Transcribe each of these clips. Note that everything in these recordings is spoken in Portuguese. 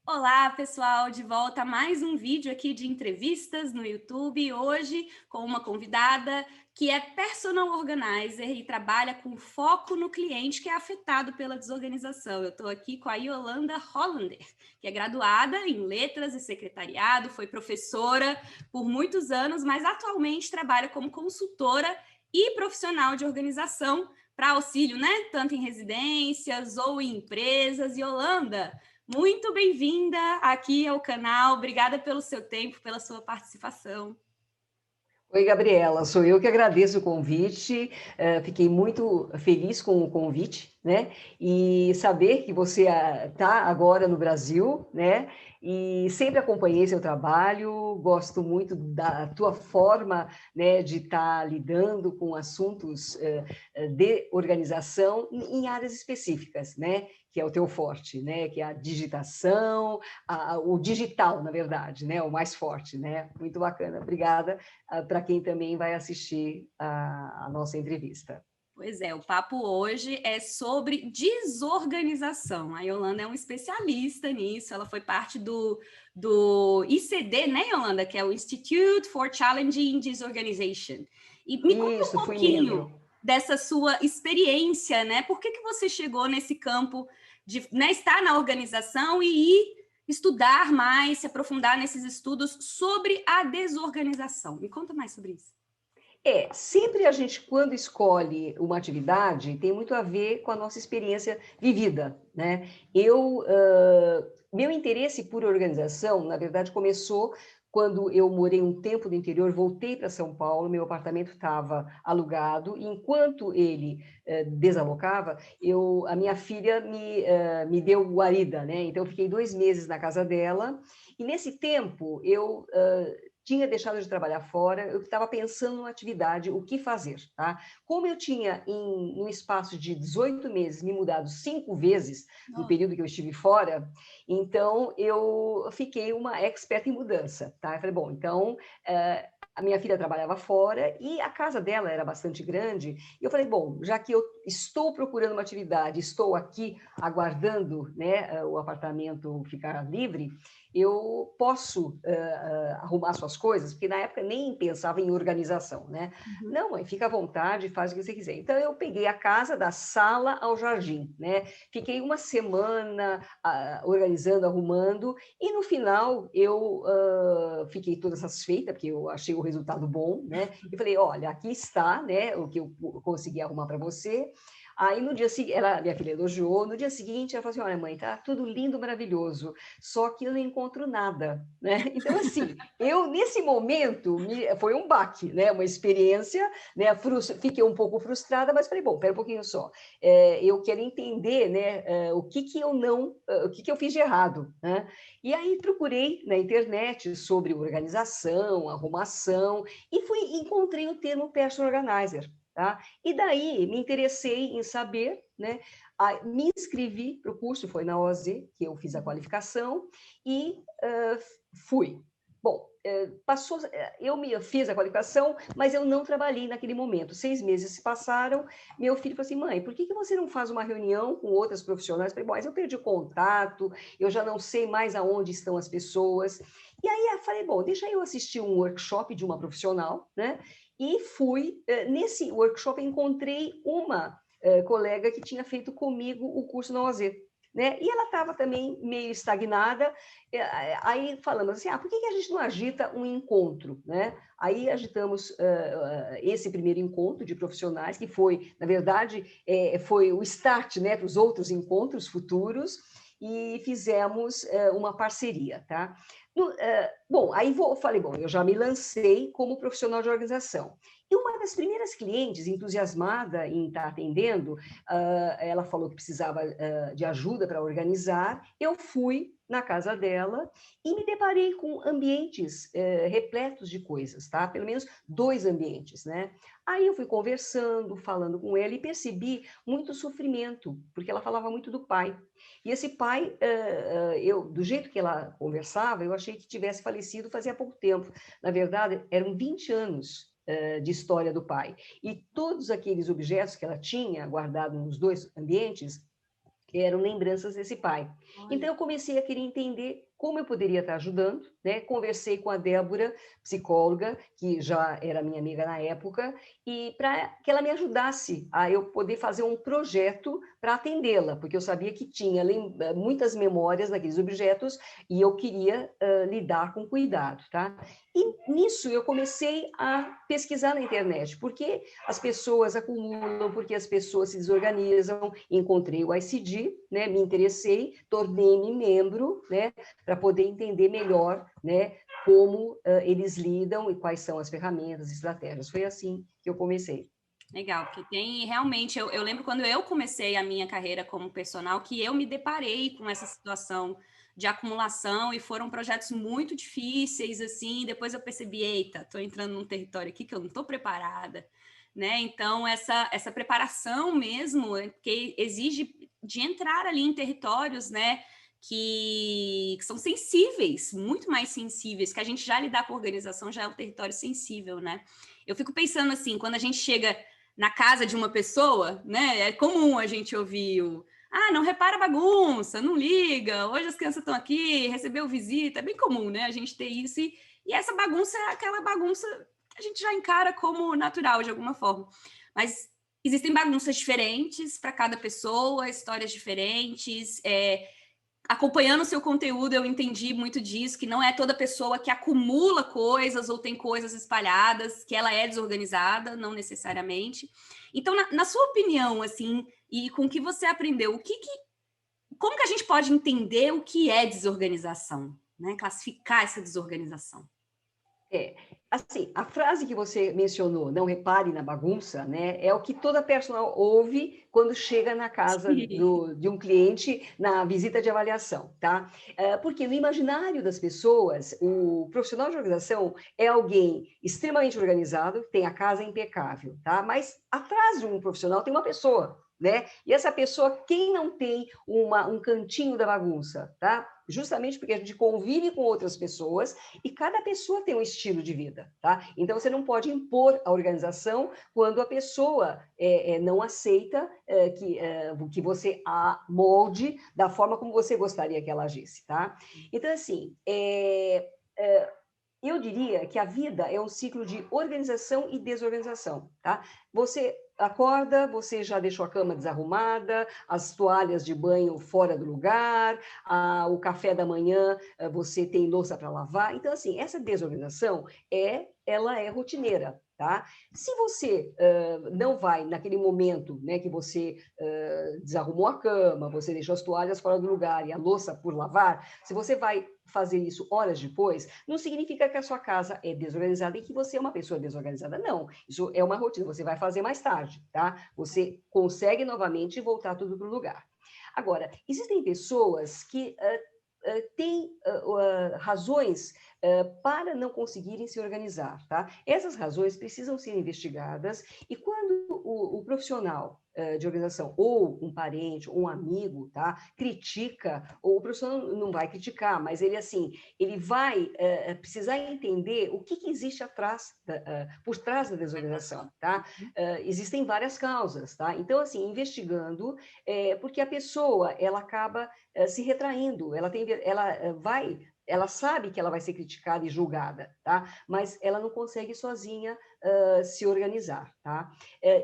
Olá, pessoal, de volta a mais um vídeo aqui de entrevistas no YouTube, hoje com uma convidada que é personal organizer e trabalha com foco no cliente que é afetado pela desorganização. Eu estou aqui com a Yolanda Hollander, que é graduada em Letras e Secretariado, foi professora por muitos anos, mas atualmente trabalha como consultora e profissional de organização para auxílio, né? Tanto em residências ou em empresas. Yolanda, muito bem-vinda aqui ao canal. Obrigada pelo seu tempo, pela sua participação. Oi, Gabriela, sou eu que agradeço o convite, fiquei muito feliz com o convite, né? E saber que você está agora no Brasil, né? E sempre acompanhei seu trabalho, gosto muito da tua forma, né, de estar lidando com assuntos de organização em áreas específicas, né? Que é o teu forte, né? Que é a digitação, o digital, na verdade, né? O mais forte, né? Muito bacana, obrigada para quem também vai assistir a nossa entrevista. Pois é, o papo hoje é sobre desorganização. A Yolanda é uma especialista nisso, ela foi parte do ICD, né, Yolanda? Que é o Institute for Challenging Disorganization. E me conta um Isso, fui pouquinho membro. dessa sua experiência, né? Por que você chegou nesse campo de, né, estar na organização e ir estudar mais, se aprofundar nesses estudos sobre a desorganização? Me conta mais sobre isso. Sempre a gente, quando escolhe uma atividade, tem muito a ver com a nossa experiência vivida, né? Meu interesse por organização, na verdade, começou quando eu morei um tempo no interior, voltei para São Paulo, meu apartamento estava alugado, e enquanto ele desalocava, a minha filha me deu guarida, né? Então, eu fiquei 2 meses na casa dela, e nesse tempo eu tinha deixado de trabalhar fora, eu estava pensando numa atividade, o que fazer, tá? Como eu tinha, num espaço de 18 meses, me mudado 5 vezes no Nossa. período que eu estive fora, então eu fiquei uma expert em mudança, tá? Eu falei, bom, então a minha filha trabalhava fora e a casa dela era bastante grande, e eu falei, bom, já que eu estou procurando uma atividade, estou aqui aguardando, né, o apartamento ficar livre, eu posso arrumar suas coisas, porque na época nem pensava em organização, né? Uhum. Não, mãe, fica à vontade, faz o que você quiser. Então, eu peguei a casa da sala ao jardim, né? Fiquei uma semana organizando, arrumando, e no final eu fiquei toda satisfeita, porque eu achei o resultado bom, né? E falei, olha, aqui está, né, o que eu consegui arrumar para você. Aí no dia seguinte, minha filha elogiou, no dia seguinte ela falou assim, olha mãe, tá tudo lindo, maravilhoso, só que eu não encontro nada, né? Então assim, eu nesse momento foi um baque, né? Uma experiência, né? Fiquei um pouco frustrada, mas falei, bom, pera um pouquinho só, eu quero entender, né? O que que eu não, o que que eu fiz de errado, né? E aí procurei na internet sobre organização, arrumação, e encontrei o termo personal organizer. Tá? E daí me interessei em saber, né? Me inscrevi para o curso, foi na OZ que eu fiz a qualificação e fui. Bom, eu fiz a qualificação, mas eu não trabalhei naquele momento. 6 meses se passaram, meu filho falou assim, mãe, por que você não faz uma reunião com outras profissionais? Eu falei, bom, mas eu perdi o contato, eu já não sei mais aonde estão as pessoas. E aí eu falei, bom, deixa eu assistir um workshop de uma profissional, né? E fui, nesse workshop, encontrei uma colega que tinha feito comigo o curso na OZ. Né? E ela estava também meio estagnada, aí falamos assim, por que a gente não agita um encontro? Né? Aí agitamos esse primeiro encontro de profissionais, que foi, na verdade, foi o start, né, para os outros encontros futuros, e fizemos uma parceria, tá? Bom, aí falei, bom, eu já me lancei como profissional de organização. E uma das primeiras clientes, entusiasmada em estar atendendo, ela falou que precisava de ajuda para organizar. Eu fui na casa dela e me deparei com ambientes repletos de coisas, tá? Pelo menos 2 ambientes, né? Aí eu fui conversando, falando com ela e percebi muito sofrimento, porque ela falava muito do pai. E esse pai, do jeito que ela conversava, eu achei que tivesse falecido fazia pouco tempo. Na verdade, eram 20 anos de história do pai. E todos aqueles objetos que ela tinha guardado nos 2 ambientes, eram lembranças desse pai. Olha. Então, eu comecei a querer entender como eu poderia estar ajudando, né? Conversei com a Débora, psicóloga, que já era minha amiga na época, e para que ela me ajudasse a eu poder fazer um projeto para atendê-la, porque eu sabia que tinha muitas memórias daqueles objetos e eu queria lidar com cuidado, tá? E nisso eu comecei a pesquisar na internet, porque as pessoas acumulam, porque as pessoas se desorganizam. Encontrei o ICD, né? Me interessei, tornei-me membro, né? Para poder entender melhor, né? Como eles lidam e quais são as ferramentas, estratégias. Foi assim que eu comecei. Legal, porque tem realmente, eu lembro quando eu comecei a minha carreira como personal, que eu me deparei com essa situação de acumulação e foram projetos muito difíceis, assim, depois eu percebi, eita, estou entrando num território aqui que eu não estou preparada, né? Então, essa preparação mesmo, que exige de entrar ali em territórios, né, que são sensíveis, muito mais sensíveis, que a gente já lidar com a organização já é um território sensível, né? Eu fico pensando assim, quando a gente chega na casa de uma pessoa, né? É comum a gente ouvir não repara a bagunça, não liga, hoje as crianças estão aqui, recebeu visita, é bem comum, né? A gente ter isso e essa bagunça é aquela bagunça que a gente já encara como natural de alguma forma. Mas existem bagunças diferentes para cada pessoa, histórias diferentes, acompanhando o seu conteúdo, eu entendi muito disso, que não é toda pessoa que acumula coisas ou tem coisas espalhadas, que ela é desorganizada, não necessariamente. Então, na sua opinião, assim, e com o que você aprendeu, como que a gente pode entender o que é desorganização, né? Classificar essa desorganização. Assim, a frase que você mencionou, não repare na bagunça, né, é o que toda personal ouve quando chega na casa de um cliente na visita de avaliação, tá? Porque no imaginário das pessoas, o profissional de organização é alguém extremamente organizado, tem a casa impecável, tá? Mas atrás de um profissional tem uma pessoa, né? E essa pessoa, quem não tem um cantinho da bagunça, tá? Justamente porque a gente convive com outras pessoas e cada pessoa tem um estilo de vida, tá? Então, você não pode impor a organização quando a pessoa não aceita que você a molde da forma como você gostaria que ela agisse, tá? Então, assim, eu diria que a vida é um ciclo de organização e desorganização, tá? Você acorda, você já deixou a cama desarrumada, as toalhas de banho fora do lugar, o café da manhã você tem louça para lavar. Então, assim, essa desorganização ela é rotineira, tá? Se você não vai naquele momento, né, que você desarrumou a cama, você deixou as toalhas fora do lugar e a louça por lavar, se você vai fazer isso horas depois, não significa que a sua casa é desorganizada e que você é uma pessoa desorganizada. Não, isso é uma rotina, você vai fazer mais tarde, tá? Você consegue novamente voltar tudo para o lugar. Agora, existem pessoas que têm razões para não conseguirem se organizar, tá? Essas razões precisam ser investigadas e quando o profissional de organização, ou um parente, ou um amigo, tá? Critica, ou o profissional não vai criticar, mas ele, assim, ele vai precisar entender o que existe atrás, por trás da desorganização, tá? Existem várias causas, tá? Então, assim, investigando, porque a pessoa, ela acaba se retraindo, ela sabe que ela vai ser criticada e julgada, tá? Mas ela não consegue sozinha se organizar, tá?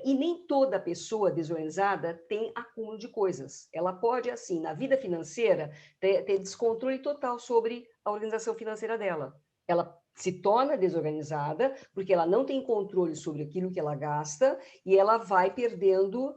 E nem toda pessoa desorganizada tem acúmulo de coisas. Ela pode, assim, na vida financeira, ter descontrole total sobre a organização financeira dela. Ela se torna desorganizada porque ela não tem controle sobre aquilo que ela gasta e ela vai perdendo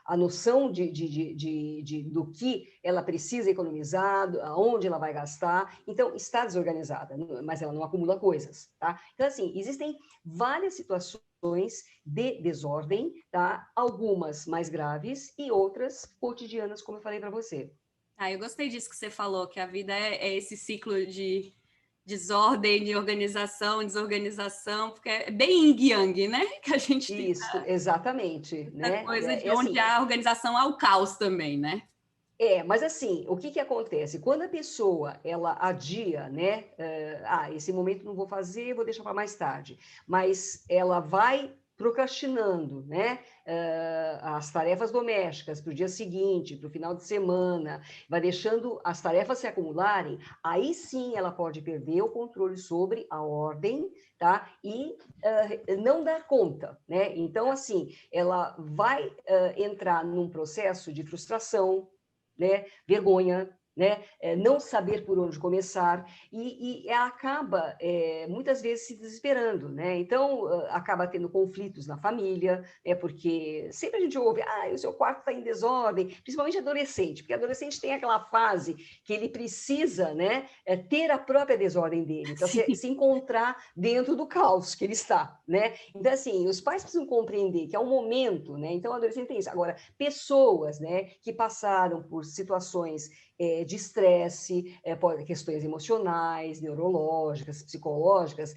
a noção do que ela precisa economizar, aonde ela vai gastar. Então, está desorganizada, mas ela não acumula coisas, tá? Então, assim, existem várias situações de desordem, tá? Algumas mais graves e outras cotidianas, como eu falei para você. Eu gostei disso que você falou, que a vida é esse ciclo de desordem, de organização, desorganização, porque é bem yin yang, né? Que a gente tem Isso, exatamente, essa né? coisa de onde Assim, a organização há o caos também, né? mas assim, o que acontece? Quando a pessoa, ela adia, né? Esse momento não vou fazer, vou deixar para mais tarde. Mas ela vai procrastinando, né? as tarefas domésticas para o dia seguinte, para o final de semana, vai deixando as tarefas se acumularem, aí sim ela pode perder o controle sobre a ordem, tá? E não dar conta, né? Então, assim, ela vai entrar num processo de frustração, né? Vergonha, né? Não saber por onde começar, e ela acaba, muitas vezes, se desesperando, né? Então, acaba tendo conflitos na família, porque sempre a gente ouve, o seu quarto está em desordem, principalmente adolescente, porque adolescente tem aquela fase que ele precisa, né, ter a própria desordem dele, para se encontrar dentro do caos que ele está, né? Então, assim, os pais precisam compreender que é um momento, né? Então, o adolescente tem isso. Agora, pessoas, né, que passaram por situações de estresse, questões emocionais, neurológicas, psicológicas,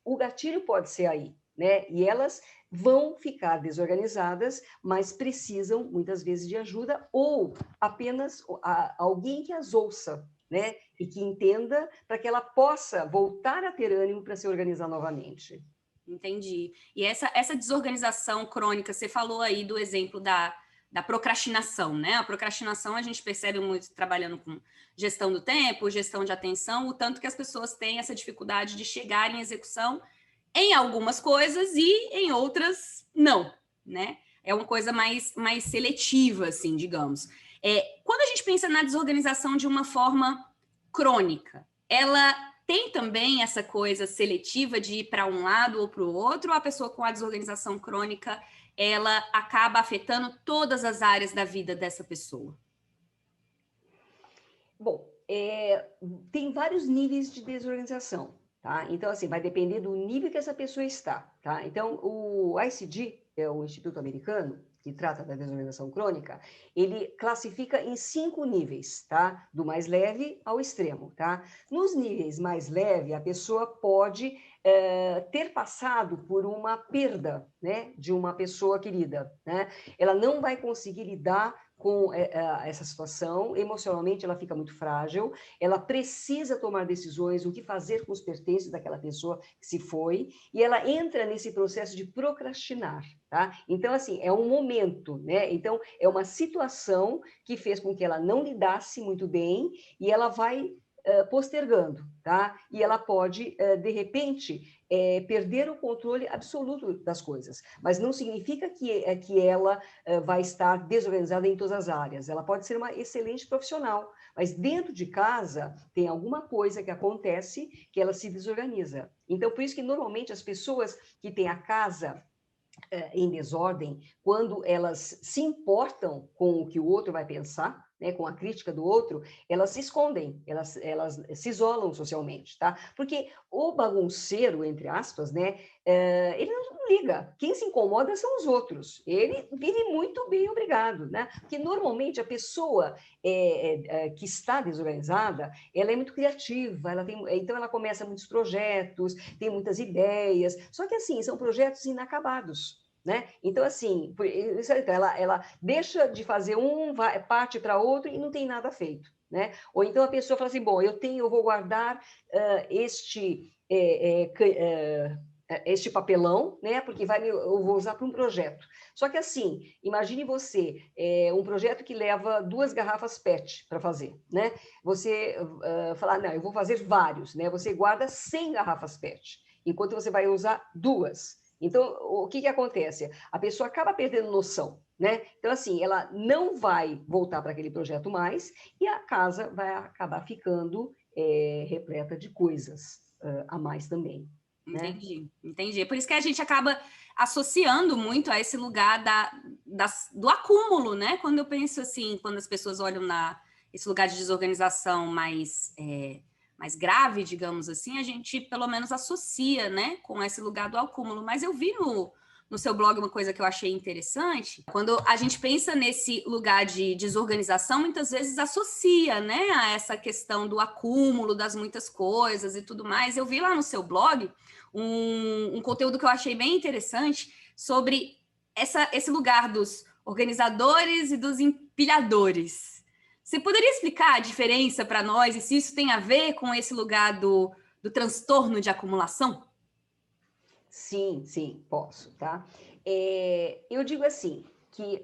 o gatilho pode ser aí, né? E elas vão ficar desorganizadas, mas precisam, muitas vezes, de ajuda ou apenas alguém que as ouça, né? E que entenda para que ela possa voltar a ter ânimo para se organizar novamente. Entendi. E essa desorganização crônica, você falou aí do exemplo da procrastinação, né? A procrastinação a gente percebe muito trabalhando com gestão do tempo, gestão de atenção, o tanto que as pessoas têm essa dificuldade de chegar em execução em algumas coisas e em outras não, né? É uma coisa mais seletiva, assim, digamos. Quando a gente pensa na desorganização de uma forma crônica, ela tem também essa coisa seletiva de ir para um lado ou para o outro, ou a pessoa com a desorganização crônica, ela acaba afetando todas as áreas da vida dessa pessoa? Bom, tem vários níveis de desorganização, tá? Então, assim, vai depender do nível que essa pessoa está, tá? Então, o ICD, é o Instituto Americano, que trata da desorganização crônica, ele classifica em 5 níveis, tá? Do mais leve ao extremo, tá? Nos níveis mais leves, a pessoa pode ter passado por uma perda, né? De uma pessoa querida, né? Ela não vai conseguir lidar com essa situação, emocionalmente ela fica muito frágil, ela precisa tomar decisões, o que fazer com os pertences daquela pessoa que se foi, e ela entra nesse processo de procrastinar, tá? Então, assim, é um momento, né? Então, é uma situação que fez com que ela não lidasse muito bem, e ela vai postergando, tá? E ela pode, de repente, perder o controle absoluto das coisas, mas não significa que ela vai estar desorganizada em todas as áreas. Ela pode ser uma excelente profissional, mas dentro de casa tem alguma coisa que acontece que ela se desorganiza. Então, por isso que normalmente as pessoas que têm a casa em desordem, quando elas se importam com o que o outro vai pensar, né, com a crítica do outro, elas se escondem, elas se isolam socialmente, tá? Porque o bagunceiro, entre aspas, né, ele não liga. Quem se incomoda são os outros. Ele vive muito bem, obrigado, né? Porque normalmente a pessoa que está desorganizada, ela é muito criativa, então ela começa muitos projetos, tem muitas ideias, só que assim, são projetos inacabados. Né? Então, assim, ela deixa de fazer parte para outro e não tem nada feito. Né? Ou então a pessoa fala assim, bom, eu vou guardar este papelão, né? Porque eu vou usar para um projeto. Só que assim, imagine você, um projeto que leva 2 garrafas PET para fazer, né? Você falar, não, eu vou fazer vários, né? Você guarda 100 garrafas PET, enquanto você vai usar 2. Então, o que acontece? A pessoa acaba perdendo noção, né? Então, assim, ela não vai voltar para aquele projeto mais e a casa vai acabar ficando repleta de coisas a mais também. Né? Entendi. É por isso que a gente acaba associando muito a esse lugar do acúmulo, né? Quando eu penso assim, quando as pessoas olham esse lugar de desorganização mais grave, digamos assim, a gente pelo menos associa, né, com esse lugar do acúmulo. Mas eu vi no seu blog uma coisa que eu achei interessante. Quando a gente pensa nesse lugar de desorganização, muitas vezes associa, né, a essa questão do acúmulo das muitas coisas e tudo mais. Eu vi lá no seu blog um conteúdo que eu achei bem interessante sobre esse lugar dos organizadores e dos empilhadores. Você poderia explicar a diferença para nós e se isso tem a ver com esse lugar do transtorno de acumulação? Sim, posso, tá? Eu digo assim, que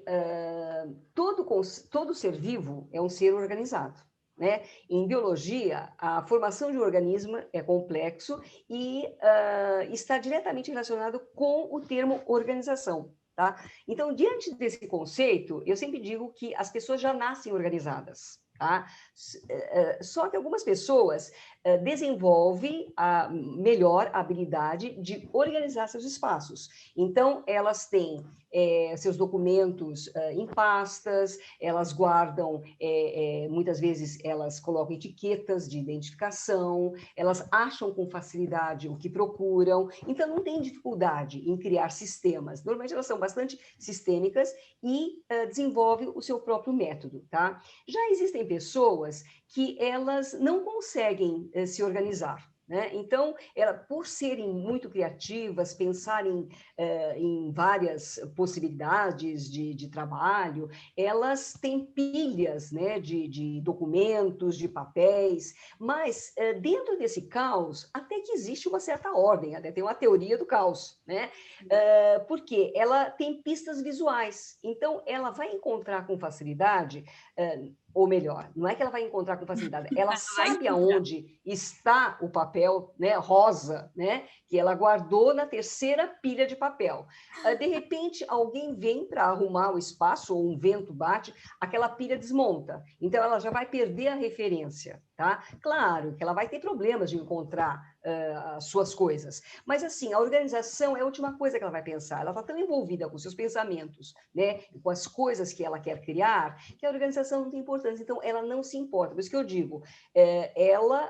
todo ser vivo é um ser organizado, né? Em biologia, a formação de um organismo é complexo e está diretamente relacionado com o termo organização, tá? Então, diante desse conceito, eu sempre digo que as pessoas já nascem organizadas, tá? Só que algumas pessoas desenvolvem melhor a habilidade de organizar seus espaços. Então, elas têm seus documentos em pastas, elas guardam, muitas vezes elas colocam etiquetas de identificação, elas acham com facilidade o que procuram, então não tem dificuldade em criar sistemas. Normalmente elas são bastante sistêmicas e desenvolvem o seu próprio método, tá? Já existem pessoas que elas não conseguem se organizar, né? Então, por serem muito criativas, pensarem em várias possibilidades de trabalho, elas têm pilhas, né, de documentos, de papéis, mas dentro desse caos, até que existe uma certa ordem, até tem uma teoria do caos, né? Porque ela tem pistas visuais, então ela vai encontrar com facilidade ou melhor, não é que ela vai encontrar com facilidade, ela sabe aonde está o papel, né, rosa, né, que ela guardou na terceira pilha de papel. De repente, alguém vem para arrumar o espaço, ou um vento bate, aquela pilha desmonta. Então, ela já vai perder a referência, tá? Claro que ela vai ter problemas de encontrar as suas coisas, mas assim, a organização é a última coisa que ela vai pensar. Ela está tão envolvida com seus pensamentos, né, com as coisas que ela quer criar, que a organização não tem importância. Então, ela não se importa. Por isso que eu digo,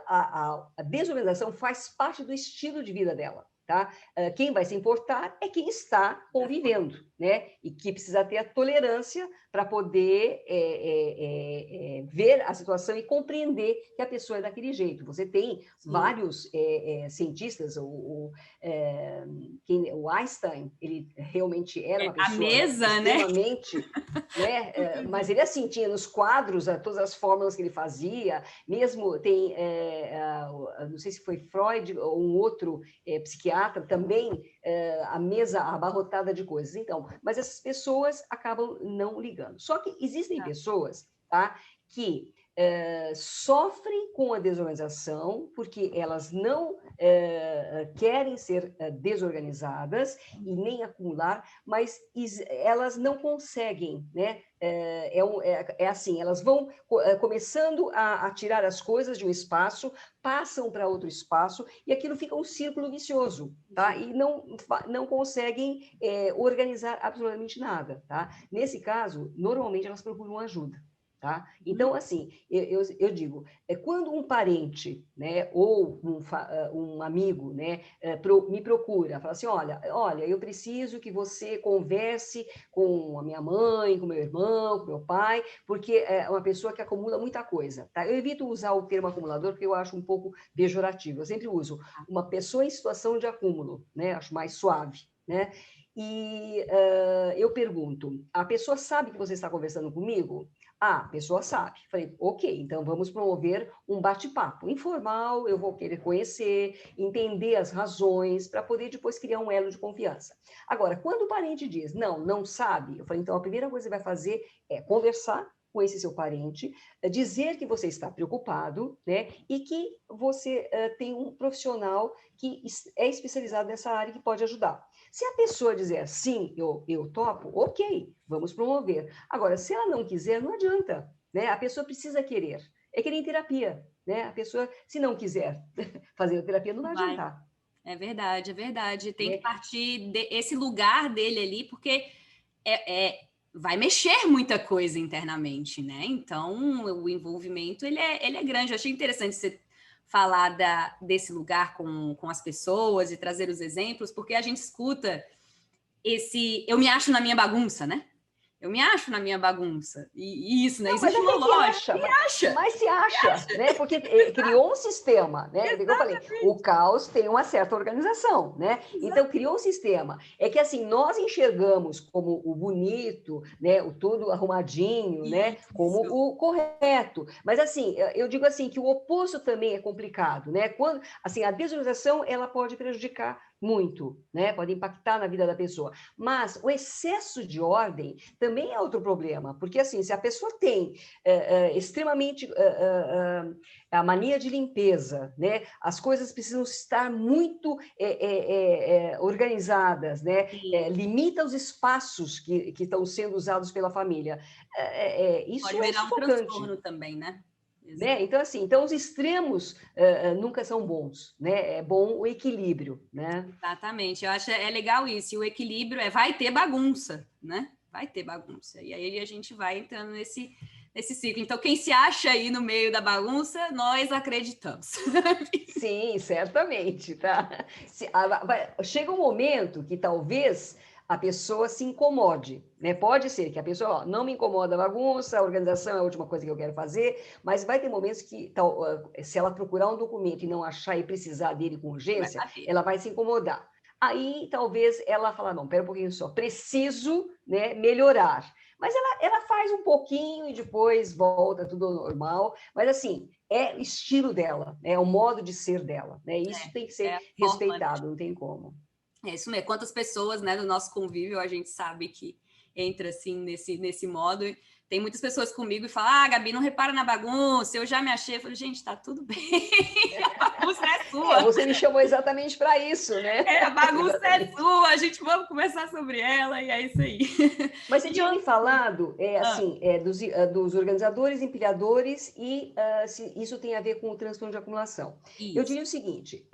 a desorganização faz parte do estilo de vida dela. Tá? Quem vai se importar é quem está convivendo, né? E que precisa ter a tolerância para poder ver a situação e compreender que a pessoa é daquele jeito. Você tem vários cientistas, o Einstein, ele realmente era uma pessoa a mesa, extremamente... Né? Mas ele, assim, tinha nos quadros todas as fórmulas que ele fazia, mesmo tem, não sei se foi Freud ou um outro psiquiatra, também a mesa abarrotada de coisas. Então, mas essas pessoas acabam não ligando. Só que existem pessoas, tá, que sofrem com a desorganização porque elas não querem ser desorganizadas e nem acumular, mas elas não conseguem, né? Assim, elas vão começando a tirar as coisas de um espaço, passam para outro espaço e aquilo fica um círculo vicioso, tá? E não conseguem organizar absolutamente nada, tá? Nesse caso, normalmente elas procuram ajuda. Tá? Então, assim, eu digo, quando um parente, né, ou um amigo, né, me procura, fala assim, olha, eu preciso que você converse com a minha mãe, com meu irmão, com meu pai, porque é uma pessoa que acumula muita coisa. Tá? Eu evito usar o termo acumulador, porque eu acho um pouco pejorativo. Eu sempre uso uma pessoa em situação de acúmulo, né? Acho mais suave, né? E eu pergunto, a pessoa sabe que você está conversando comigo? Ah, a pessoa sabe. Falei, ok, então vamos promover um bate-papo informal, eu vou querer conhecer, entender as razões, para poder depois criar um elo de confiança. Agora, quando o parente diz, não sabe, eu falei, então a primeira coisa que você vai fazer é conversar com esse seu parente, dizer que você está preocupado, né, e que você tem um profissional que é especializado nessa área que pode ajudar. Se a pessoa dizer sim, eu topo, ok, vamos promover. Agora, se ela não quiser, não adianta, né? A pessoa precisa querer. É que nem terapia, né? A pessoa, se não quiser fazer a terapia, não vai adiantar. É verdade, é verdade. Tem que partir desse lugar dele ali, porque vai mexer muita coisa internamente, né? Então, o envolvimento, ele é grande. Eu achei interessante você falar desse lugar com as pessoas e trazer os exemplos, porque a gente escuta eu me acho na minha bagunça, né? Eu me acho na minha bagunça. E isso, né? Não, existe uma lógica. Mas se acha, né? Porque criou um sistema, né? Eu falei, o caos tem uma certa organização, né? Então, criou um sistema. É que, assim, nós enxergamos como o bonito, né? O tudo arrumadinho, né? Como o correto. Mas, assim, eu digo assim, que o oposto também é complicado, né? Quando, assim, a desorganização, ela pode prejudicar muito, né? Pode impactar na vida da pessoa. Mas o excesso de ordem também é outro problema, porque assim, se a pessoa tem extremamente a mania de limpeza, né? As coisas precisam estar muito organizadas, né? Limita os espaços que estão sendo usados pela família. Isso Pode é virar um sufocante. transtorno também, né? Né? Então, assim, então os extremos nunca são bons, né? É bom o equilíbrio, né? Exatamente, eu acho legal isso. E o equilíbrio vai ter bagunça, né? Vai ter bagunça. E aí a gente vai entrando nesse ciclo. Então, quem se acha aí no meio da bagunça, nós acreditamos. Sim, certamente, tá? Chega um momento que talvez a pessoa se incomode, né? Pode ser que a pessoa, ó, não me incomoda a bagunça, a organização é a última coisa que eu quero fazer, mas vai ter momentos que, se ela procurar um documento e não achar e precisar dele com urgência, ela vai se incomodar. Aí, talvez ela fala, não, pera um pouquinho só, preciso, né, melhorar. Mas ela faz um pouquinho e depois volta tudo ao normal. Mas, assim, é o estilo dela, é o modo de ser dela, né? Isso tem que ser respeitado, não tem como. É isso mesmo. Quantas pessoas, né, do nosso convívio a gente sabe que entra assim nesse modo. Tem muitas pessoas comigo e falam: ah, Gabi, não repara na bagunça, eu já me achei. Eu falo, gente, tá tudo bem, a bagunça é sua. Você me chamou exatamente para isso, né? A bagunça é sua, a gente vamos conversar sobre ela e é isso aí. Mas você tinha me falado, assim, dos organizadores, empilhadores e se isso tem a ver com o transtorno de acumulação. Isso. Eu diria o seguinte,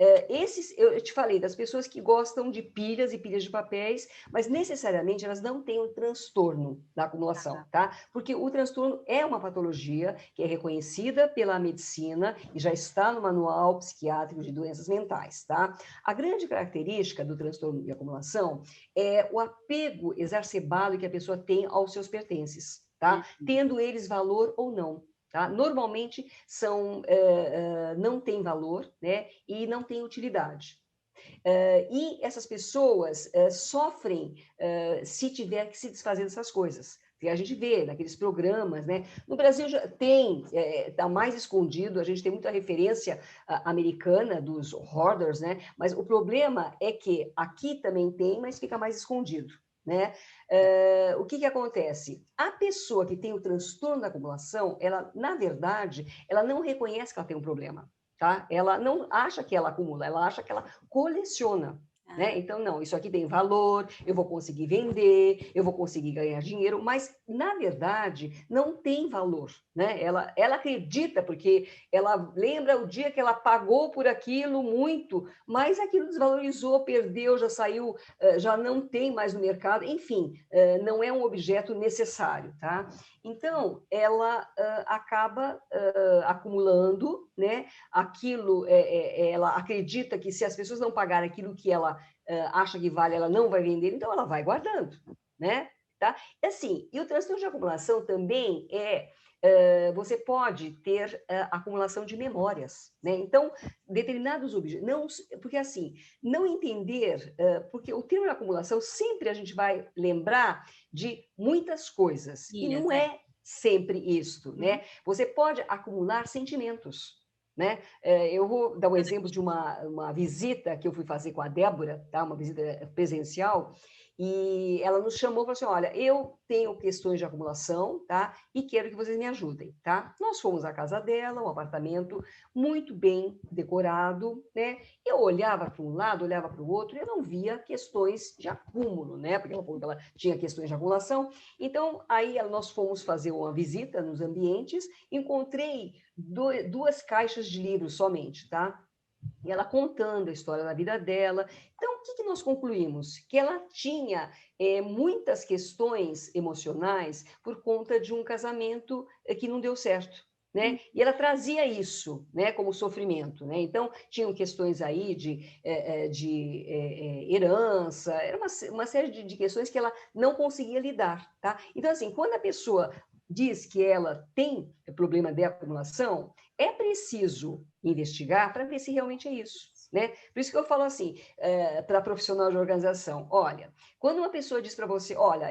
eu te falei das pessoas que gostam de pilhas e pilhas de papéis, mas necessariamente elas não têm um transtorno da acumulação, tá? Porque o transtorno é uma patologia que é reconhecida pela medicina e já está no manual psiquiátrico de doenças mentais, tá? A grande característica do transtorno de acumulação é o apego exacerbado que a pessoa tem aos seus pertences, tá? Tendo eles valor ou não. Tá? Normalmente não tem valor, né? E não tem utilidade. E essas pessoas sofrem se tiver que se desfazer dessas coisas. Que a gente vê naqueles programas, né? No Brasil já tem, está mais escondido, a gente tem muita referência americana dos hoarders, né? Mas o problema é que aqui também tem, mas fica mais escondido, né? O que acontece? A pessoa que tem o transtorno da acumulação, ela, na verdade, ela não reconhece que ela tem um problema, tá? Ela não acha que ela acumula, ela acha que ela coleciona. Né? Então, não, isso aqui tem valor, eu vou conseguir vender, eu vou conseguir ganhar dinheiro, mas, na verdade, não tem valor. Né? Ela acredita, porque ela lembra o dia que ela pagou por aquilo muito, mas aquilo desvalorizou, perdeu, já saiu, já não tem mais no mercado, enfim, não é um objeto necessário. Tá? Então, ela acaba acumulando, né? Aquilo, ela acredita que se as pessoas não pagarem aquilo que ela acha que vale, ela não vai vender, então ela vai guardando, né? Tá? E assim, e o transtorno de acumulação também você pode ter acumulação de memórias, né? Então, determinados objetos, não, porque assim, não entender, porque o termo de acumulação sempre a gente vai lembrar de muitas coisas, e não é sempre isto, né? Você pode acumular sentimentos, né? Eu vou dar um exemplo de uma visita que eu fui fazer com a Débora, tá? Uma visita presencial, e ela nos chamou e falou assim, olha, eu tenho questões de acumulação, tá? E quero que vocês me ajudem, tá? Nós fomos à casa dela, um apartamento muito bem decorado, né? Eu olhava para um lado, olhava para o outro, e eu não via questões de acúmulo, né? Porque ela tinha questões de acumulação. Então, aí nós fomos fazer uma visita nos ambientes, encontrei duas caixas de livros somente, tá? E ela contando a história da vida dela. Então, o que nós concluímos? Que ela tinha muitas questões emocionais por conta de um casamento que não deu certo. Né? E ela trazia isso, né, como sofrimento. Né? Então, tinham questões aí de herança, era uma série de questões que ela não conseguia lidar. Tá? Então, assim, quando a pessoa diz que ela tem problema de acumulação, é preciso investigar para ver se realmente é isso. Né? Por isso que eu falo assim, para profissional de organização, olha, quando uma pessoa diz para você, olha,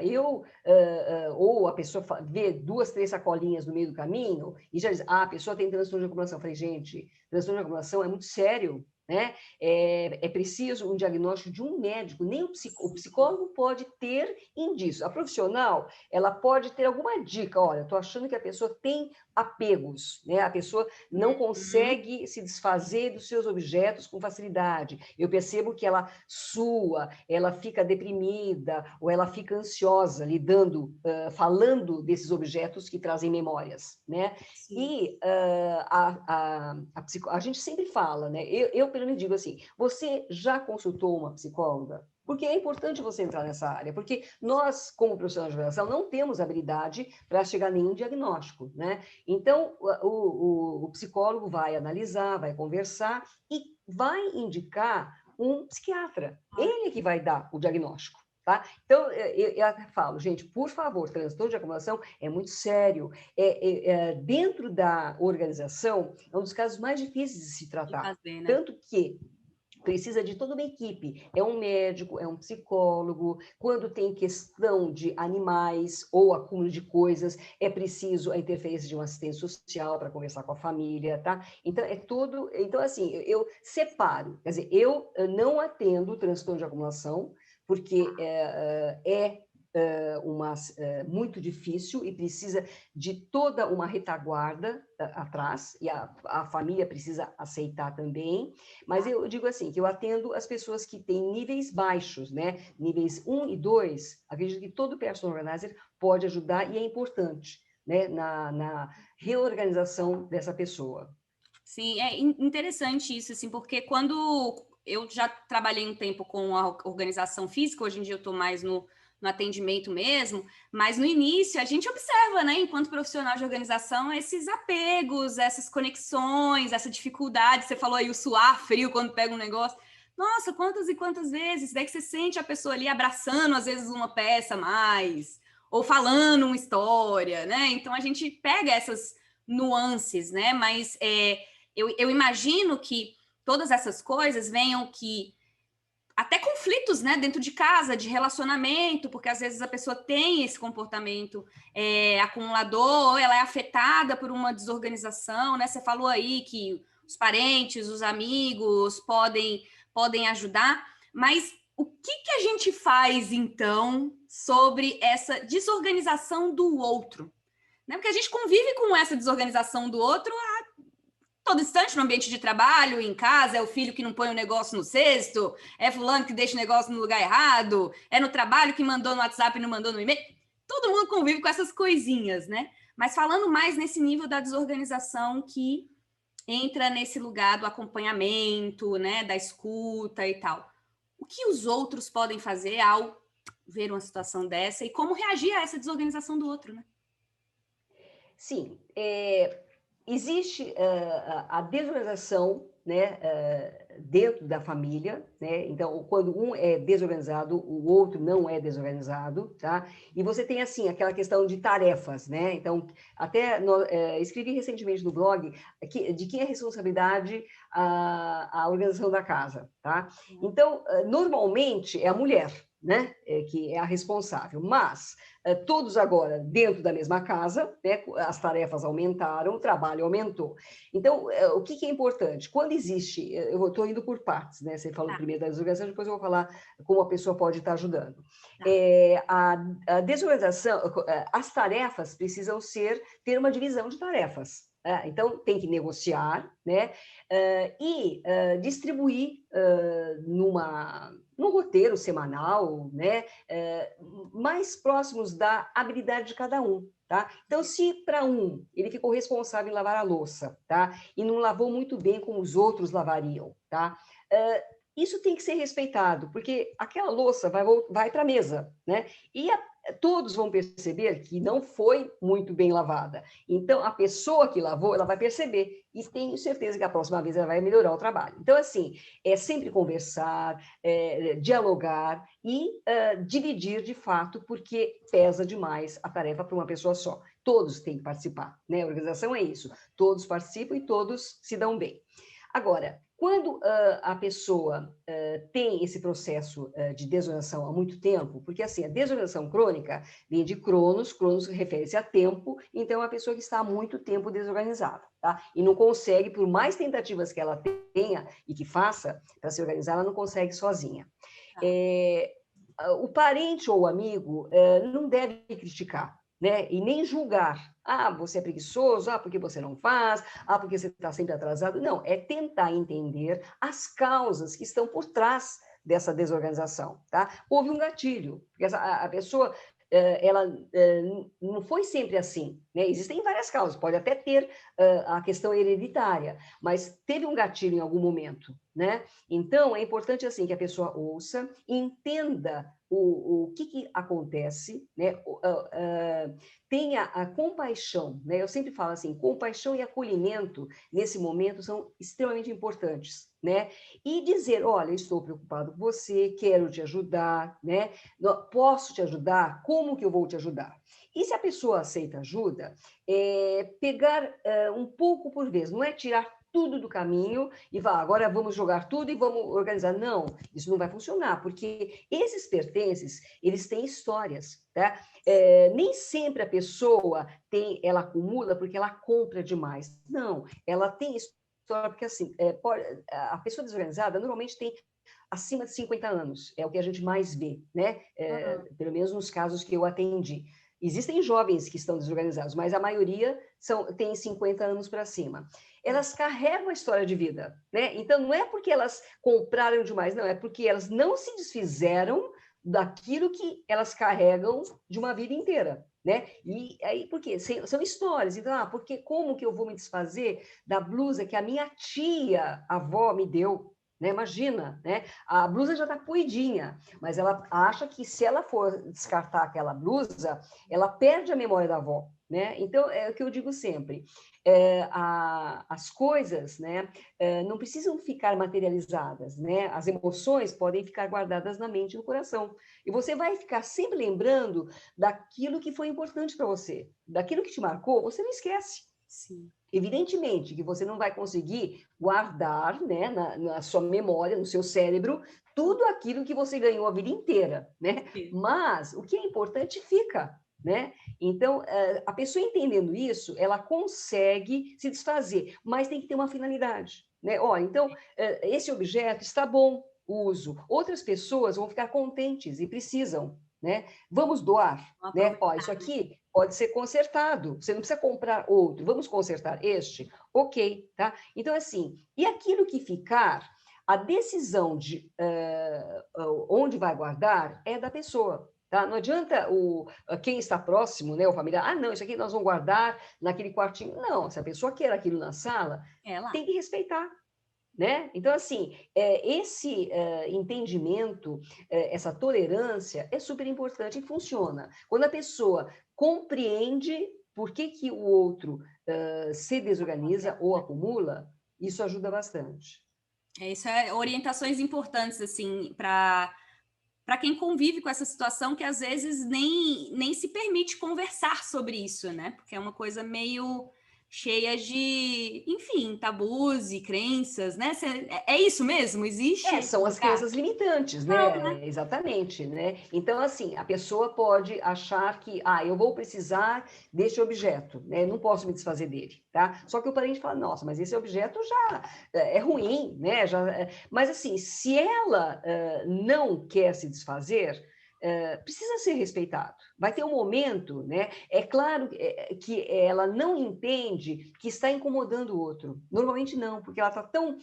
ou a pessoa vê 2, 3 sacolinhas no meio do caminho, e já diz, a pessoa tem transtorno de acumulação. Eu falei, gente, transtorno de acumulação é muito sério, né? É preciso um diagnóstico de um médico, nem o psicólogo pode ter indício. A profissional, ela pode ter alguma dica, olha, estou achando que a pessoa tem apegos, né? A pessoa não consegue se desfazer dos seus objetos com facilidade. Eu percebo que ela sua, ela fica deprimida, ou ela fica ansiosa, falando desses objetos que trazem memórias, né? Sim. E a gente sempre fala, né? Eu pelo menos digo assim, você já consultou uma psicóloga? Porque é importante você entrar nessa área, porque nós, como profissionais de avaliação, não temos habilidade para chegar a nenhum diagnóstico, né? Então, o psicólogo vai analisar, vai conversar e vai indicar um psiquiatra. Ele que vai dar o diagnóstico. Tá? Então, eu até falo, gente, por favor, transtorno de acumulação é muito sério. Dentro da organização, é um dos casos mais difíceis de se De tratar. fazer, né? Tanto que precisa de toda uma equipe. É um médico, é um psicólogo. Quando tem questão de animais ou acúmulo de coisas, é preciso a interferência de um assistente social para conversar com a família, tá? Então, é tudo... Então, assim, eu separo. Quer dizer, eu não atendo transtorno de acumulação, porque muito difícil e precisa de toda uma retaguarda atrás, e a família precisa aceitar também, mas eu digo assim, que eu atendo as pessoas que têm níveis baixos, né? Níveis 1 e 2, acredito que todo personal organizer pode ajudar e é importante, né? Na reorganização dessa pessoa. Sim, é interessante isso, assim, porque quando eu já trabalhei um tempo com a organização física, hoje em dia eu estou mais no atendimento mesmo, mas no início a gente observa, né, enquanto profissional de organização, esses apegos, essas conexões, essa dificuldade. Você falou aí o suar frio quando pega um negócio. Nossa, quantas e quantas vezes? Daí que você sente a pessoa ali abraçando, às vezes, uma peça a mais, ou falando uma história, né? Então a gente pega essas nuances, né? Mas eu imagino que todas essas coisas venham que até conflitos, né, dentro de casa, de relacionamento, porque às vezes a pessoa tem esse comportamento acumulador, ou ela é afetada por uma desorganização, né? Você falou aí que os parentes, os amigos podem ajudar, mas o que a gente faz então sobre essa desorganização do outro? Né? Porque a gente convive com essa desorganização do outro todo instante no ambiente de trabalho, em casa, é o filho que não põe o negócio no cesto, é fulano que deixa o negócio no lugar errado, é no trabalho que mandou no WhatsApp e não mandou no e-mail. Todo mundo convive com essas coisinhas, né? Mas falando mais nesse nível da desorganização que entra nesse lugar do acompanhamento, né, da escuta e tal. O que os outros podem fazer ao ver uma situação dessa e como reagir a essa desorganização do outro, né? Sim, existe a desorganização, né, dentro da família, né? Então, quando um é desorganizado, o outro não é desorganizado, tá? E você tem, assim, aquela questão de tarefas, né? Então, até escrevi recentemente no blog de quem é a responsabilidade a organização da casa, tá? Então, normalmente é a mulher, né, que é a responsável, mas todos agora dentro da mesma casa, né, as tarefas aumentaram, o trabalho aumentou. Então, o que é importante? Quando existe, eu estou indo por partes, né, você falou primeiro da desorganização, depois eu vou falar como a pessoa pode estar ajudando. A desorganização, as tarefas precisam ter uma divisão de tarefas. Então, tem que negociar, né, e distribuir num roteiro semanal, né, mais próximos da habilidade de cada um, tá? Então, se para um ele ficou responsável em lavar a louça, tá? E não lavou muito bem como os outros lavariam, tá? Isso tem que ser respeitado, porque aquela louça vai para a mesa, né? E todos vão perceber que não foi muito bem lavada. Então, a pessoa que lavou, ela vai perceber. E tenho certeza que a próxima vez ela vai melhorar o trabalho. Então, assim, é sempre conversar, dialogar e dividir de fato, porque pesa demais a tarefa para uma pessoa só. Todos têm que participar, né? A organização é isso. Todos participam e todos se dão bem. Agora, Quando a pessoa tem esse processo de desorganização há muito tempo, porque assim, a desorganização crônica vem de cronos refere-se a tempo, então é uma pessoa que está há muito tempo desorganizada, tá? E não consegue, por mais tentativas que ela tenha e que faça para se organizar, ela não consegue sozinha. Tá. O parente ou o amigo não deve criticar, né? E nem julgar. Ah, você é preguiçoso, ah, porque você não faz, ah, porque você está sempre atrasado. Não, é tentar entender as causas que estão por trás dessa desorganização, tá? Houve um gatilho, porque a pessoa ela não foi sempre assim, né? Existem várias causas, pode até ter a questão hereditária, mas teve um gatilho em algum momento, né? Então, é importante assim que a pessoa ouça, entenda o que acontece, né? Tenha a compaixão, né? Eu sempre falo assim, compaixão e acolhimento nesse momento são extremamente importantes, né? E dizer, olha, estou preocupado com você, quero te ajudar, né? Posso te ajudar? Como que eu vou te ajudar? E se a pessoa aceita ajuda, pegar um pouco por vez, não é tirar tudo do caminho e falar, agora vamos jogar tudo e vamos organizar. Não, isso não vai funcionar, porque esses pertences, eles têm histórias, tá? Nem sempre a pessoa ela acumula porque ela compra demais. Não, ela tem história, porque assim, a pessoa desorganizada normalmente tem acima de 50 anos, é o que a gente mais vê, né? Pelo menos nos casos que eu atendi. Existem jovens que estão desorganizados, mas a maioria tem 50 anos para cima. Elas carregam a história de vida, né? Então, não é porque elas compraram demais, não, é porque elas não se desfizeram daquilo que elas carregam de uma vida inteira, né? E aí, por quê? São histórias. Então, porque como que eu vou me desfazer da blusa que a minha tia, avó, me deu? Né? Imagina, né? A blusa já está poidinha, mas ela acha que se ela for descartar aquela blusa, ela perde a memória da avó, né? Então, é o que eu digo sempre, as coisas, né, não precisam ficar materializadas, né? As emoções podem ficar guardadas na mente e no coração. E você vai ficar sempre lembrando daquilo que foi importante para você, daquilo que te marcou, você não esquece. Sim. Evidentemente que você não vai conseguir guardar, né, na sua memória, no seu cérebro, tudo aquilo que você ganhou a vida inteira, né? Sim. Mas o que é importante fica, né? Então, a pessoa entendendo isso, ela consegue se desfazer, mas tem que ter uma finalidade, né? Ó, então, esse objeto está bom, uso. Outras pessoas vão ficar contentes e precisam, né? Vamos doar, Vamos né? Ó, aproveitar, isso né? aqui pode ser consertado, você não precisa comprar outro, vamos consertar este? Ok, tá? Então, assim, e aquilo que ficar, a decisão de onde vai guardar é da pessoa, tá? Não adianta quem está próximo, né, o familiar, ah, não, isso aqui nós vamos guardar naquele quartinho. Não, se a pessoa quer aquilo na sala, É lá. tem que respeitar, né? Então, assim, esse entendimento, essa tolerância é super importante e funciona. Quando a pessoa compreende por que o outro se desorganiza ou acumula, isso ajuda bastante. Isso é orientações importantes, assim, para quem convive com essa situação que às vezes nem se permite conversar sobre isso, né? Porque é uma coisa meio cheia de, enfim, tabus e crenças, né? É isso mesmo? Existe esse São as lugar? crenças limitantes, né? Exatamente, né? Então, assim, a pessoa pode achar que, eu vou precisar deste objeto, né? Não posso me desfazer dele, tá? Só que o parente fala, nossa, mas esse objeto já é ruim, né? Mas, assim, se ela não quer se desfazer, precisa ser respeitado. Vai ter um momento, né? É claro que ela não entende que está incomodando o outro. Normalmente não, porque ela está tão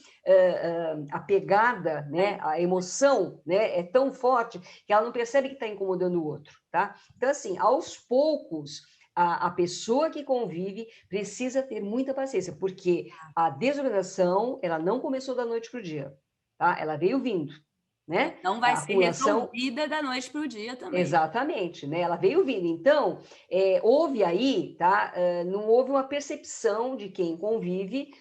apegada, né? A emoção, né? É tão forte que ela não percebe que está incomodando o outro, tá? Então, assim, aos poucos, a pessoa que convive precisa ter muita paciência, porque a desorganização, ela não começou da noite para o dia, tá? Ela veio vindo, né? Não vai A ser acumulação. resolvida da noite para o dia também. Exatamente, né? Ela veio vindo. Então, houve aí, tá? Não houve uma percepção de quem convive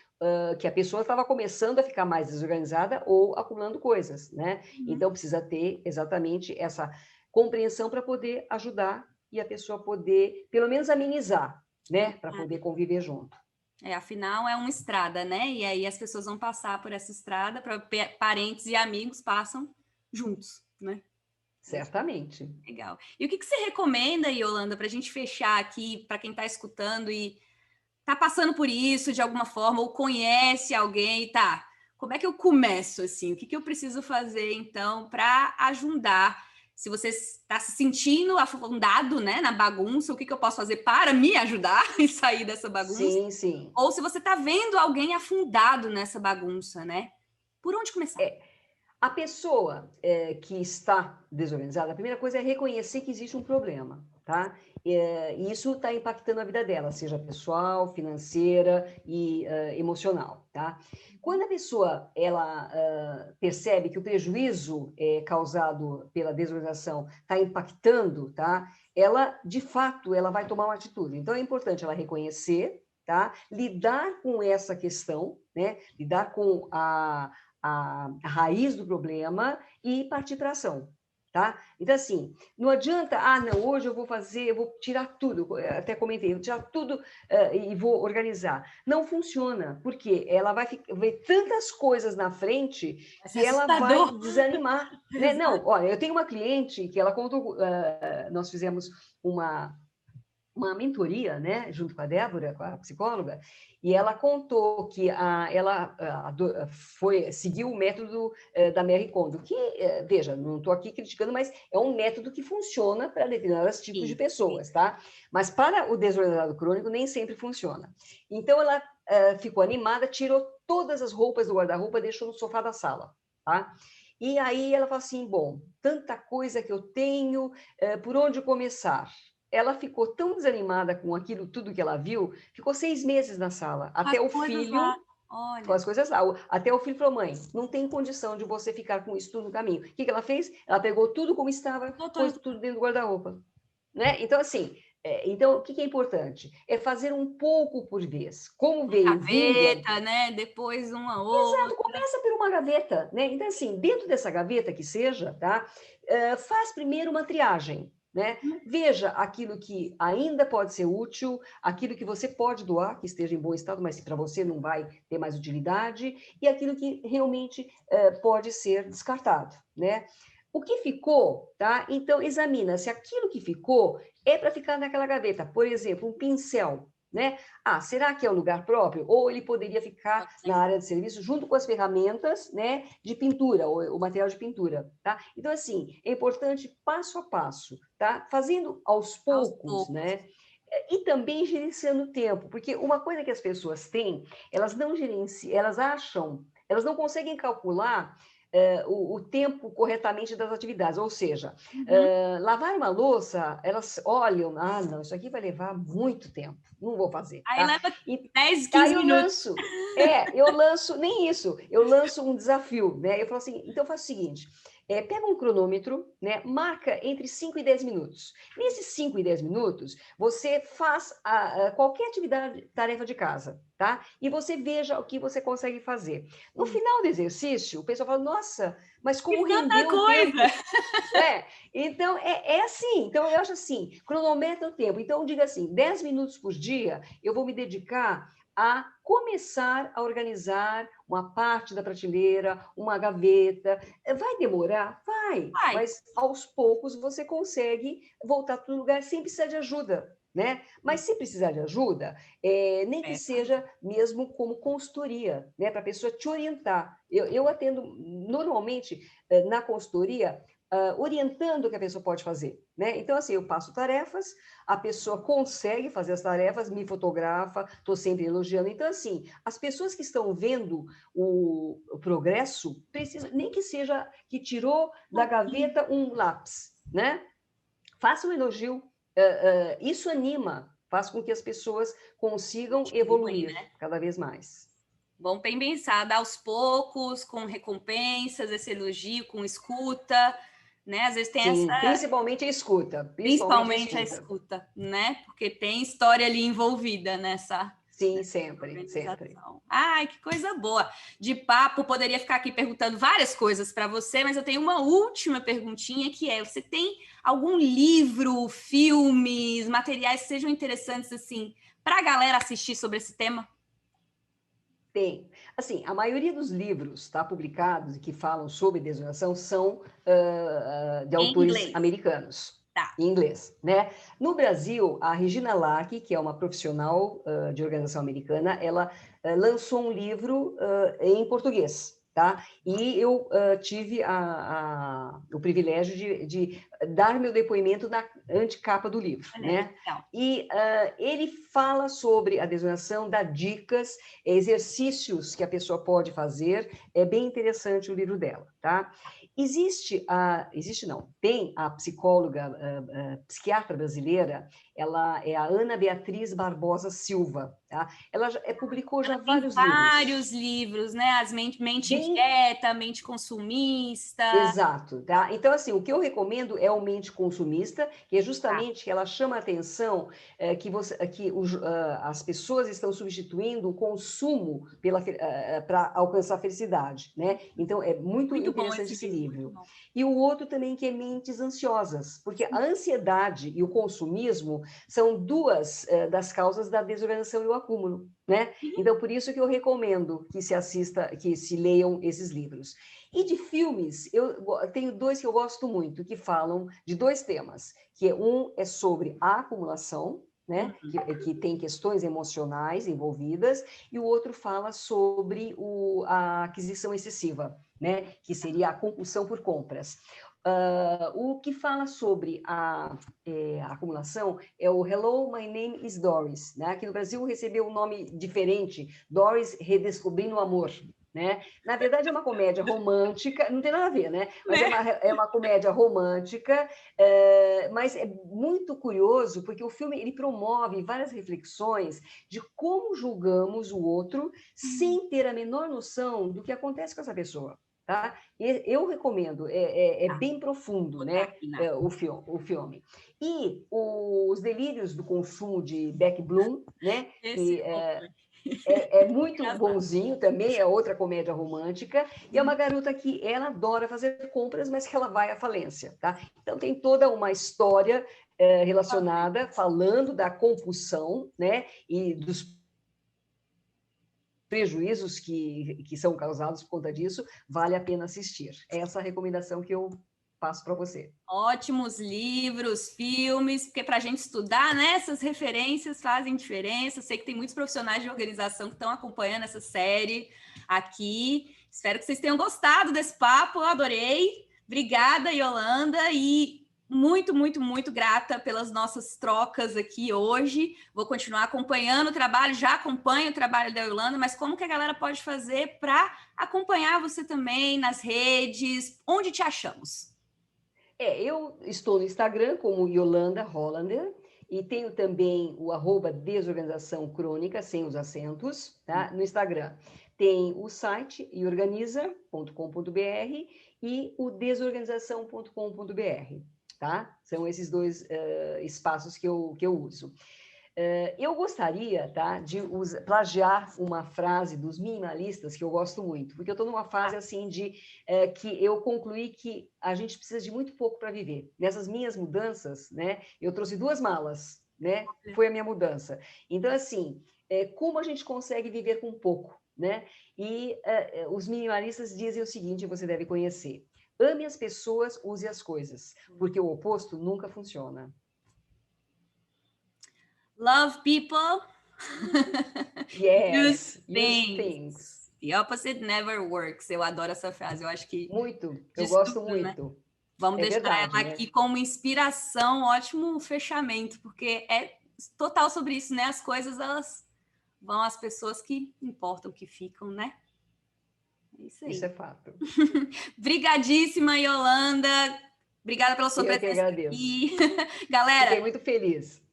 que a pessoa estava começando a ficar mais desorganizada ou acumulando coisas, né? Então, precisa ter exatamente essa compreensão para poder ajudar e a pessoa poder, pelo menos, amenizar, né? Para poder conviver junto. Afinal, é uma estrada, né? E aí as pessoas vão passar por essa estrada, parentes e amigos passam juntos, né? Certamente. Legal. E o que você recomenda, Yolanda, para a gente fechar aqui, para quem está escutando e está passando por isso de alguma forma, ou conhece alguém, tá? Como é que eu começo, assim? O que eu preciso fazer, então, para ajudar? Se você está se sentindo afundado, né, na bagunça, o que eu posso fazer para me ajudar e sair dessa bagunça? Sim, sim. Ou se você está vendo alguém afundado nessa bagunça, né? Por onde começar? A pessoa que está desorganizada, a primeira coisa é reconhecer que existe um problema, tá? E isso está impactando a vida dela, seja pessoal, financeira e emocional, tá? Quando a pessoa ela percebe que o prejuízo causado pela desorganização está impactando, tá? Ela, de fato, ela vai tomar uma atitude. Então, é importante ela reconhecer, tá? Lidar com essa questão, né? Lidar com a raiz do problema e partir para ação, tá? Então, assim, não adianta, não, hoje eu vou tirar tudo, até comentei, vou tirar tudo e vou organizar. Não funciona, porque ela vai ver tantas coisas na frente que ela vai desanimar. Né? Não, olha, eu tenho uma cliente que ela contou, nós fizemos uma mentoria, né, junto com a Débora, com a psicóloga, e ela contou que ela seguiu o método da Marie Kondo, que, veja, não estou aqui criticando, mas é um método que funciona para determinados tipos de pessoas, tá? Mas para o desordenado crônico nem sempre funciona. Então, ela ficou animada, tirou todas as roupas do guarda-roupa, deixou no sofá da sala, tá? E aí ela falou assim, bom, tanta coisa que eu tenho, por onde começar? Ela ficou tão desanimada com aquilo tudo que ela viu, ficou 6 meses na sala, até o filho, com as coisas lá, até o filho falou, mãe, não tem condição de você ficar com isso tudo no caminho. O que ela fez? Ela pegou tudo como estava, pôs tudo dentro do guarda-roupa. Né? Então, assim, então, o que é importante? É fazer um pouco por vez. Como veio gaveta, né? Depois uma outra. Exato, começa por uma gaveta, né? Então, assim, dentro dessa gaveta que seja, tá? Faz primeiro uma triagem. Né? Veja aquilo que ainda pode ser útil, aquilo que você pode doar, que esteja em bom estado, mas que para você não vai ter mais utilidade, e aquilo que realmente pode ser descartado. Né? O que ficou, tá? Então, examina se aquilo que ficou é para ficar naquela gaveta. Por exemplo, um pincel. Né? Será que é o lugar próprio? Ou ele poderia ficar na área de serviço junto com as ferramentas, né, de pintura, ou o material de pintura, tá? Então, assim, é importante passo a passo, tá? Fazendo aos poucos, né? E também gerenciando o tempo, porque uma coisa que as pessoas têm, elas não gerenciam, elas acham, elas não conseguem calcular o tempo corretamente das atividades, ou seja, lavar uma louça, elas olham, não, isso aqui vai levar muito tempo, não vou fazer. Aí tá? leva 10, 15 minutos. Eu lanço, nem isso, eu lanço um desafio, né? Eu falo assim, então eu faço o seguinte, pega um cronômetro, né? Marca entre 5 e 10 minutos. Nesses 5 e 10 minutos, você faz qualquer atividade, tarefa de casa, tá? E você veja o que você consegue fazer. No final do exercício, o pessoal fala, nossa, mas como rendeu o tempo. Então, é assim. Então, eu acho assim, cronometra o tempo. Então, diga assim, 10 minutos por dia, eu vou me dedicar a começar a organizar uma parte da prateleira, uma gaveta. Vai demorar? Vai. Mas, aos poucos, você consegue voltar para o lugar sem precisar de ajuda. Né? Mas se precisar de ajuda, nem que seja mesmo como consultoria, né? Para a pessoa te orientar. Eu atendo normalmente na consultoria, orientando o que a pessoa pode fazer. Né? Então, assim, eu passo tarefas, a pessoa consegue fazer as tarefas, me fotografa, estou sempre elogiando. Então, assim, as pessoas que estão vendo o progresso, precisam, nem que seja que tirou da gaveta um lápis, né? Faça um elogio. Isso anima, faz com que as pessoas consigam evoluir cada vez mais. Bom, bem pensada, aos poucos, com recompensas, esse elogio, com escuta, né? Às vezes tem Sim, principalmente a escuta. Principalmente a escuta, né? Porque tem história ali envolvida nessa... Sim, sempre, sempre. Ai, que coisa boa. De papo, poderia ficar aqui perguntando várias coisas para você, mas eu tenho uma última perguntinha que é, você tem algum livro, filmes, materiais que sejam interessantes, assim, para a galera assistir sobre esse tema? Tem. Assim, a maioria dos livros, tá, publicados e que falam sobre desorientação são de Em autores inglês. americanos, Tá. em inglês, né? No Brasil, a Regina Lack, que é uma profissional de organização americana, ela lançou um livro em português, tá? E eu tive o privilégio de dar meu depoimento na antecapa do livro, Olha aí, né? legal. E ele fala sobre a desorientação, dá dicas, exercícios que a pessoa pode fazer. É bem interessante o livro dela, tá? Tem a psicóloga, psiquiatra brasileira, ela é a Ana Beatriz Barbosa Silva, tá? Ela publicou já Ela tem vários vários livros. livros, né? As mente Bem inquieta, mente consumista. exato, tá? Então, assim, o que eu recomendo é o Mente Consumista, que é Tá. justamente que ela chama a atenção as pessoas estão substituindo o consumo para alcançar a felicidade, né? Então, é muito Muito bom interessante esse esse livro, muito livro. bom. E o outro também que é Mentes Ansiosas, porque a ansiedade e o consumismo são duas das causas da desorganização e o acúmulo, né? Então, por isso que eu recomendo que se leiam esses livros. E de filmes, eu tenho dois que eu gosto muito, que falam de dois temas, que um é sobre a acumulação, né, que tem questões emocionais envolvidas, e o outro fala sobre a aquisição excessiva, né, que seria a compulsão por compras. O que fala sobre a acumulação é o Hello, My Name is Doris, né? Aqui no Brasil recebeu um nome diferente, Doris Redescobrindo o Amor, né? Na verdade, é uma comédia romântica, não tem nada a ver, né? Mas é uma comédia romântica, mas é muito curioso, porque o filme ele promove várias reflexões de como julgamos o outro sem ter a menor noção do que acontece com essa pessoa. Tá? Eu recomendo, é bem profundo, né? O filme. E Os Delírios do Consumo de Beck Bloom, né? Esse É muito engraçado. bonzinho também, é outra comédia romântica, e é uma garota que ela adora fazer compras, mas que ela vai à falência, tá? Então tem toda uma história relacionada, falando da compulsão, né, e dos prejuízos que são causados por conta disso, vale a pena assistir. É essa a recomendação que eu passo para você. Ótimos livros, filmes, porque para a gente estudar, né, essas referências fazem diferença. Sei que tem muitos profissionais de organização que estão acompanhando essa série aqui. Espero que vocês tenham gostado desse papo, eu adorei. Obrigada, Yolanda, e muito, muito, muito grata pelas nossas trocas aqui hoje. Vou continuar acompanhando o trabalho, já acompanho o trabalho da Yolanda, mas como que a galera pode fazer para acompanhar você também nas redes? Onde te achamos? Eu estou no Instagram como Yolanda Hollander e tenho também o @desorganização crônica, sem os acentos, tá? No Instagram. Tem o site iorganiza.com.br e o desorganização.com.br, tá? São esses dois espaços que eu uso. Eu gostaria, tá, de plagiar uma frase dos minimalistas que eu gosto muito, porque eu estou numa fase assim que eu concluí que a gente precisa de muito pouco para viver. Nessas minhas mudanças, né, eu trouxe 2 malas, né, foi a minha mudança. Então, assim, como a gente consegue viver com pouco, né? E os minimalistas dizem o seguinte, você deve conhecer: ame as pessoas, use as coisas, porque o oposto nunca funciona. Love people. Yes, use Things. things. The opposite never works. Eu adoro essa frase. Eu acho que Muito, eu diz gosto tudo, né? muito. Vamos É deixar verdade, ela né? aqui como inspiração, ótimo fechamento, porque é total sobre isso, né? As coisas, elas vão às pessoas que importam, que ficam, né? É isso aí. Isso é fato. Brigadíssima, Yolanda. Obrigada pela sua Eu que presença agradeço. aqui. Galera, Fiquei muito feliz.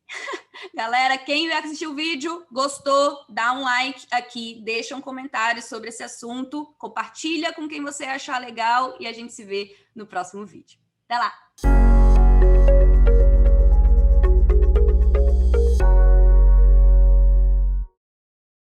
quem assistiu o vídeo, gostou, dá um like aqui, deixa um comentário sobre esse assunto, compartilha com quem você achar legal e a gente se vê no próximo vídeo. Até lá!